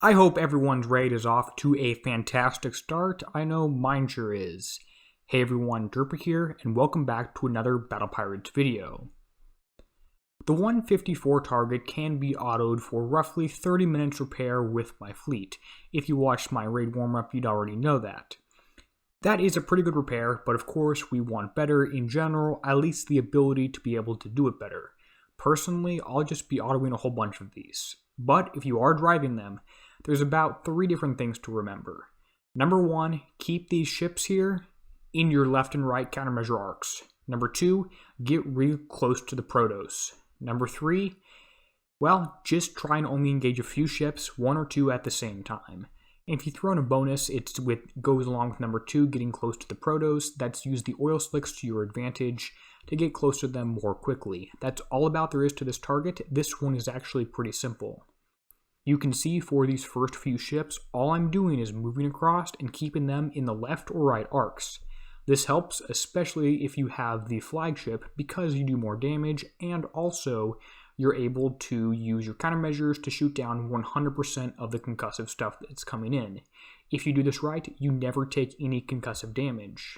I hope everyone's raid is off to a fantastic start. I know mine sure is. Hey everyone, Derpy here, and welcome back to another Battle Pirates video. The 154 target can be autoed for roughly 30 minutes repair with my fleet. If you watched my raid warm-up, you'd already know that. That is a pretty good repair, but of course we want better in general, at least the ability to be able to do it better. Personally, I'll just be autoing a whole bunch of these. But if you are driving them, there's about 3 different things to remember. Number 1, keep these ships here in your left and right countermeasure arcs. Number 2, get real close to the Protos. Number 3, well, just try and only engage a few ships, 1 or 2 at the same time. And if you throw in a bonus, it goes along with number 2, getting close to the Protos. That's use the oil slicks to your advantage to get close to them more quickly. That's all about there is to this target. This one is actually pretty simple. You can see for these first few ships, all I'm doing is moving across and keeping them in the left or right arcs. This helps, especially if you have the flagship, because you do more damage, and also you're able to use your countermeasures to shoot down 100% of the concussive stuff that's coming in. If you do this right, you never take any concussive damage.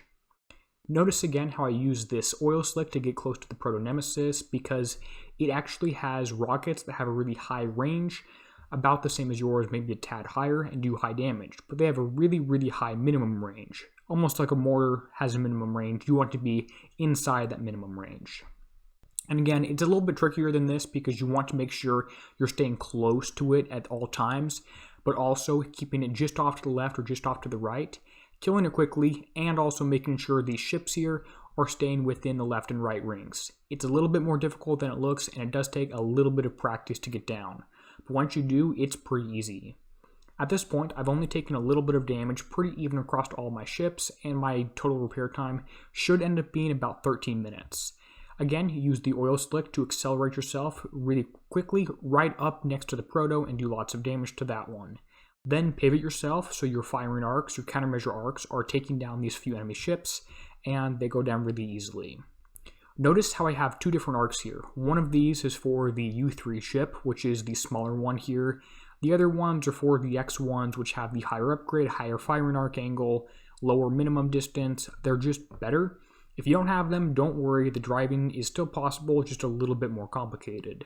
Notice again how I use this oil slick to get close to the Proto Nemesis, because it actually has rockets that have a really high range, about the same as yours, maybe a tad higher, and do high damage, but they have a really high minimum range. Almost like a mortar has a minimum range, you want to be inside that minimum range. And again, it's a little bit trickier than this because you want to make sure you're staying close to it at all times, but also keeping it just off to the left or just off to the right, killing it quickly, and also making sure these ships here are staying within the left and right rings. It's a little bit more difficult than it looks, and it does take a little bit of practice to get down. But once you do, it's pretty easy. At this point, I've only taken a little bit of damage, pretty even across all my ships, and my total repair time should end up being about 13 minutes. Again, use the oil slick to accelerate yourself really quickly right up next to the Proto and do lots of damage to that one. Then pivot yourself so your firing arcs, your countermeasure arcs, are taking down these few enemy ships, and they go down really easily. Notice how I have 2 different arcs here. One of these is for the U3 ship, which is the smaller one here. The other ones are for the X1s, which have the higher upgrade, higher firing arc angle, lower minimum distance. They're just better. If you don't have them, don't worry, the driving is still possible, just a little bit more complicated.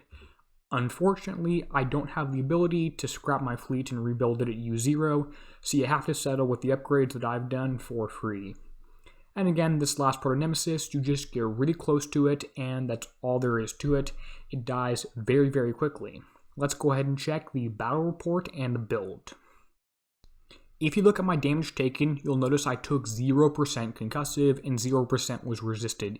Unfortunately, I don't have the ability to scrap my fleet and rebuild it at U0, so you have to settle with the upgrades that I've done for free. And again, this last Proto Nemesis, you just get really close to it, and that's all there is to it. It dies very quickly. Let's go ahead and check the battle report and the build. If you look at my damage taken, you'll notice I took 0% concussive and 0% was resisted.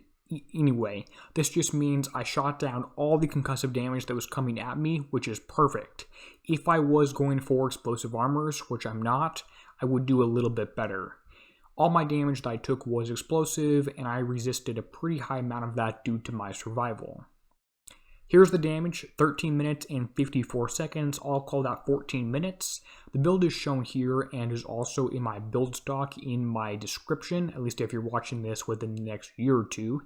Anyway, this just means I shot down all the concussive damage that was coming at me, which is perfect. If I was going for explosive armors, which I'm not, I would do a little bit better. All my damage that I took was explosive, and I resisted a pretty high amount of that due to my survival. Here's the damage, 13 minutes and 54 seconds, all called out 14 minutes. The build is shown here and is also in my build stock in my description, at least if you're watching this within the next year or 2.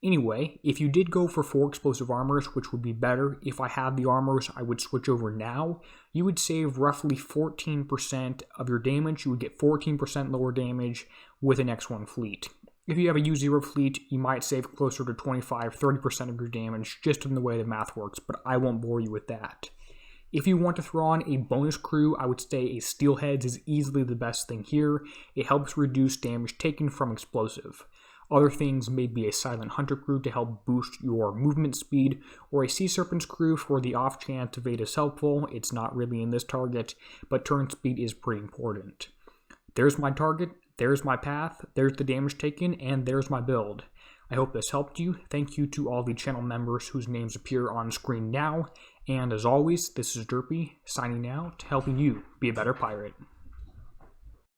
Anyway, if you did go for 4 explosive armors, which would be better, if I had the armors, I would switch over now. You would save roughly 14% of your damage. You would get 14% lower damage with an X1 fleet. If you have a U0 fleet, you might save closer to 25-30% of your damage, just in the way the math works, but I won't bore you with that. If you want to throw on a bonus crew, I would say a Steelheads is easily the best thing here. It helps reduce damage taken from explosive. Other things may be a Silent Hunter crew to help boost your movement speed, or a Sea Serpent's crew for the off chance evade is helpful. It's not really in this target, but turn speed is pretty important. There's my target, there's my path, there's the damage taken, and there's my build. I hope this helped you. Thank you to all the channel members whose names appear on screen now, and as always, this is Derpy, signing out, helping you be a better pirate.